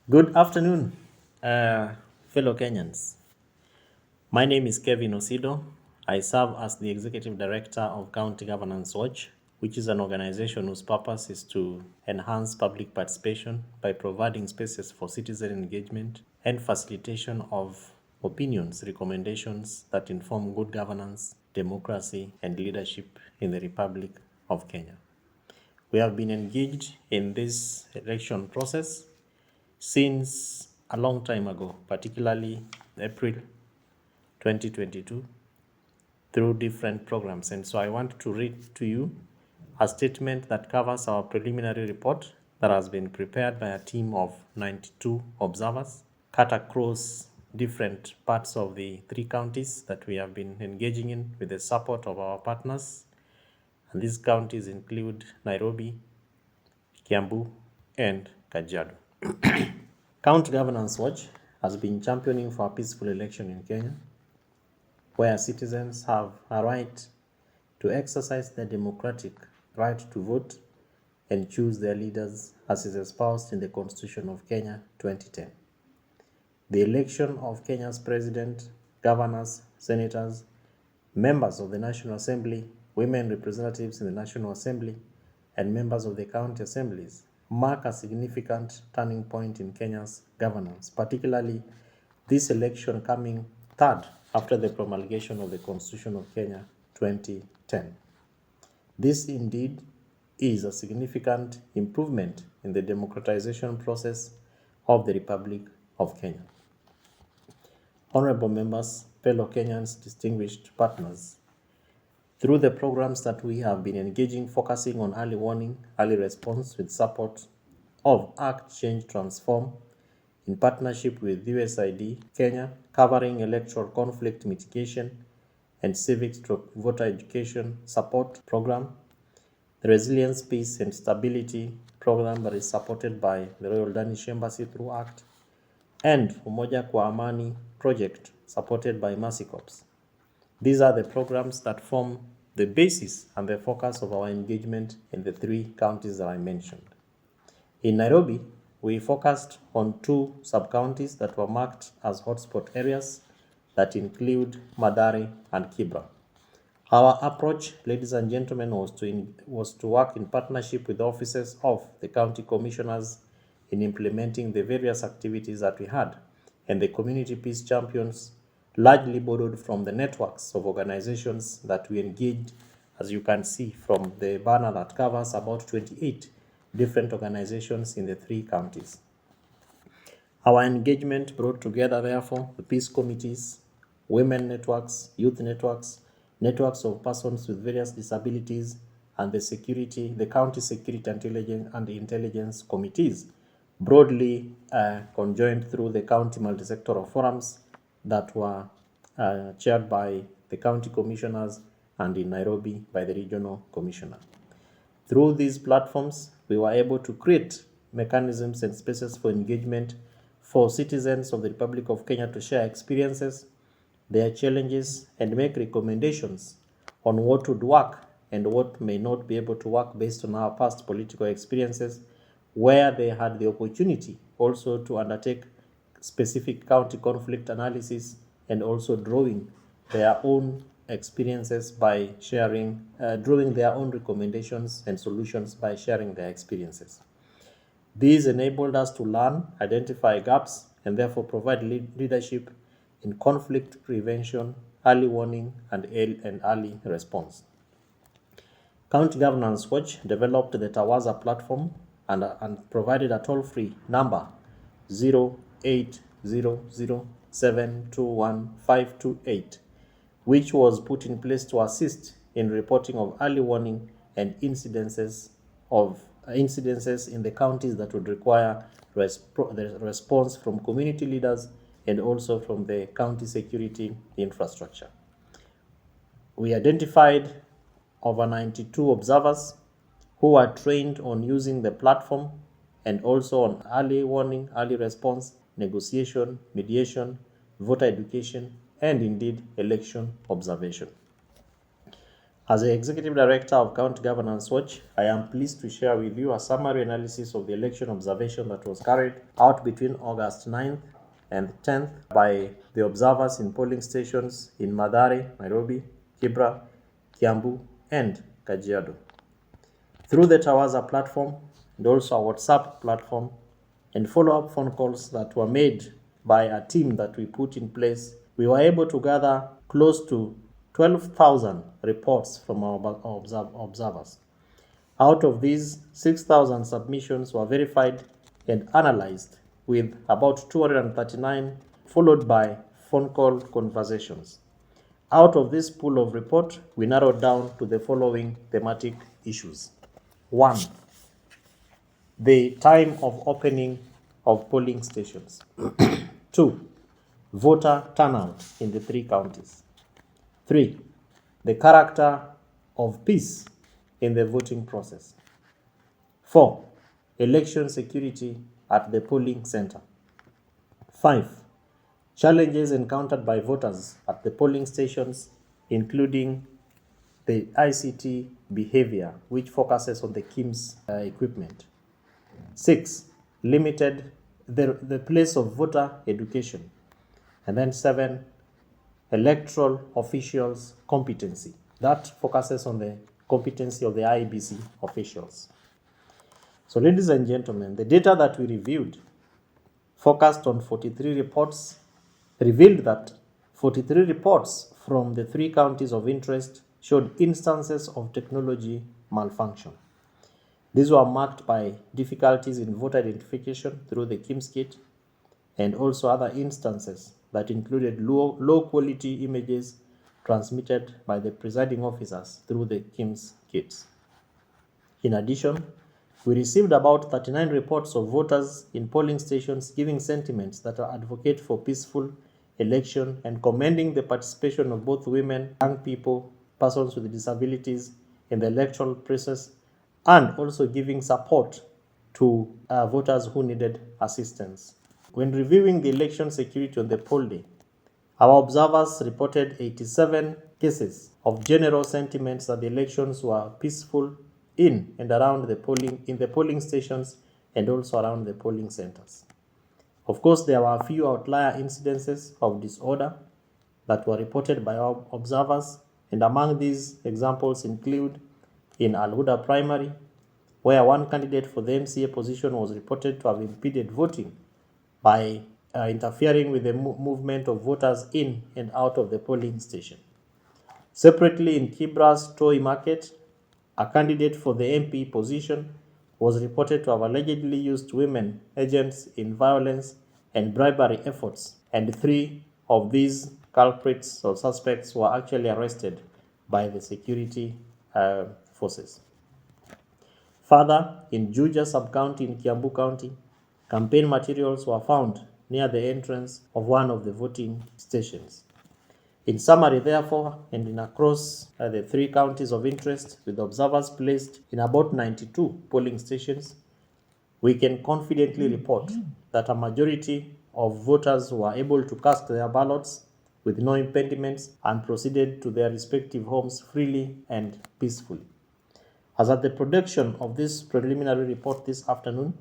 Good afternoon, fellow Kenyans. My name is Kevin Osido. I serve as the Executive Director of County Governance Watch, which is an organization whose purpose is to enhance public participation by providing spaces for citizen engagement and facilitation of opinions, recommendations that inform good governance, democracy, and leadership in the Republic of Kenya. We have been engaged in this election process since a long time ago, particularly April 2022, through different programs. And so I want to read to you a statement that covers our preliminary report that has been prepared by a team of 92 observers cut across different parts of the three counties that we have been engaging in with the support of our partners. And these counties include Nairobi, Kiambu, and Kajiado. County Governance Watch has been championing for a peaceful election in Kenya, where citizens have a right to exercise their democratic right to vote and choose their leaders as is espoused in the Constitution of Kenya 2010. The election of Kenya's president, governors, senators, members of the National Assembly, women representatives in the National Assembly, and members of the county assemblies mark a significant turning point in Kenya's governance, particularly this election coming third after the promulgation of the Constitution of Kenya 2010. This indeed is a significant improvement in the democratization process of the Republic of Kenya. Honorable members, fellow Kenyans, distinguished partners, through the programs that we have been engaging, focusing on early warning, early response with support of Act Change Transform in partnership with USAID Kenya, covering electoral conflict mitigation and civic/voter education support program, the Resilience, Peace and Stability program that is supported by the Royal Danish Embassy through Act, and Umoja kwa Amani project supported by Mercy Corps. These are the programs that form the basis and the focus of our engagement in the three counties that I mentioned. In Nairobi, we focused on two sub-counties that were marked as hotspot areas that include Mathare and Kibra. Our approach, ladies and gentlemen, was to work in partnership with the offices of the county commissioners in implementing the various activities that we had, and the community peace champions largely borrowed from the networks of organizations that we engaged, as you can see from the banner that covers about 28 different organizations in the three counties. Our engagement brought together, therefore, the peace committees, women networks, youth networks, networks of persons with various disabilities, and the county security and intelligence committees, broadly conjoined through the county multisectoral forums that were chaired by the county commissioners and in Nairobi by the regional commissioner. Through these platforms, we were able to create mechanisms and spaces for engagement for citizens of the Republic of Kenya to share experiences, their challenges, and make recommendations on what would work and what may not be able to work based on our past political experiences, where they had the opportunity also to undertake specific county conflict analysis and also drawing their own experiences by sharing, drawing their own recommendations and solutions by sharing their experiences. These enabled us to learn, identify gaps, and therefore provide leadership in conflict prevention, early warning, and early response. County Governance Watch developed the Tawaza platform and provided a toll-free number 0800721528, which was put in place to assist in reporting of early warning and incidences in the counties that would require the response from community leaders and also from the county security infrastructure. We identified over 92 observers who were trained on using the platform and also on early warning, early response, negotiation, mediation, voter education, and indeed election observation. As the Executive Director of County Governance Watch, I am pleased to share with you a summary analysis of the election observation that was carried out between August 9th and 10th by the observers in polling stations in Mathare, Nairobi, Kibra, Kiambu, and Kajiado. Through the Tawaza platform and also our WhatsApp platform and follow-up phone calls that were made by a team that we put in place, we were able to gather close to 12,000 reports from our observers. Out of these, 6,000 submissions were verified and analyzed, with about 239 followed by phone call conversations. Out of this pool of report, we narrowed down to the following thematic issues. 1. The time of opening of polling stations. 2. Voter turnout in the 3 counties. 3. The character of peace in the voting process. 4. Election security at the polling center. 5. Challenges encountered by voters at the polling stations, including the ICT behavior, which focuses on the KIMS equipment. 6. Limited the place of voter education. And then 7. Electoral officials' competency. That focuses on the competency of the IEBC officials. So, ladies and gentlemen, the data that we reviewed focused on 43 reports, revealed that 43 reports from the 3 counties of interest showed instances of technology malfunction. These were marked by difficulties in voter identification through the KIMS kit and also other instances that included low quality images transmitted by the presiding officers through the KIMS kits. In addition, we received about 39 reports of voters in polling stations giving sentiments that advocate for peaceful election and commending the participation of both women, young people, persons with disabilities in the electoral process, and also giving support to voters who needed assistance. When reviewing the election security on the poll day, our observers reported 87 cases of general sentiments that the elections were peaceful in and around the polling stations and also around the polling centers. Of course, there were a few outlier incidences of disorder that were reported by our observers, and among these examples include in Al-Huda Primary, where one candidate for the MCA position was reported to have impeded voting by interfering with the movement of voters in and out of the polling station. Separately, in Kibra's Toy Market, a candidate for the MP position was reported to have allegedly used women agents in violence and bribery efforts, and 3 of these culprits or suspects were actually arrested by the security forces. Further, in Juja sub-county in Kiambu County, campaign materials were found near the entrance of one of the voting stations. In summary, therefore, and in across the 3 counties of interest, with observers placed in about 92 polling stations, we can confidently report that a majority of voters were able to cast their ballots with no impediments and proceeded to their respective homes freely and peacefully. As at the production of this preliminary report this afternoon,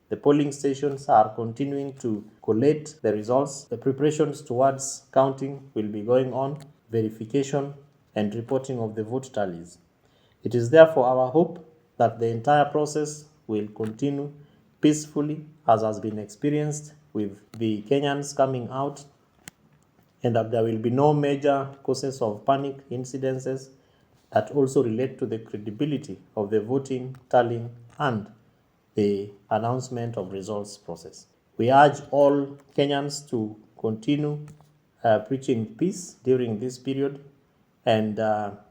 the polling stations are continuing to collate the results. The preparations towards counting will be going on, verification and reporting of the vote tallies. It is therefore our hope that the entire process will continue peacefully, as has been experienced with the Kenyans coming out, and that there will be no major causes of panic incidences that also relate to the credibility of the voting, tallying, and the announcement of results process. We urge all Kenyans to continue preaching peace during this period, and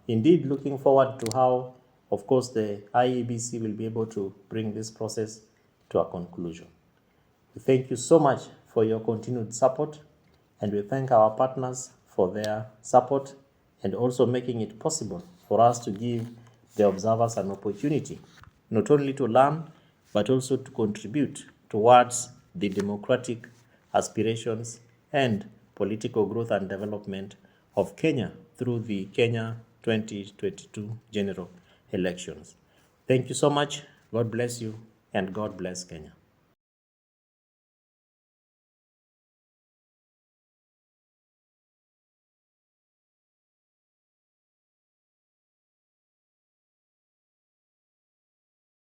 indeed looking forward to how, of course, the IEBC will be able to bring this process to a conclusion. We thank you so much for your continued support, and we thank our partners for their support and also making it possible for us to give the observers an opportunity not only to learn but also to contribute towards the democratic aspirations and political growth and development of Kenya through the Kenya 2022 general elections. Thank you so much. God bless you, and God bless Kenya.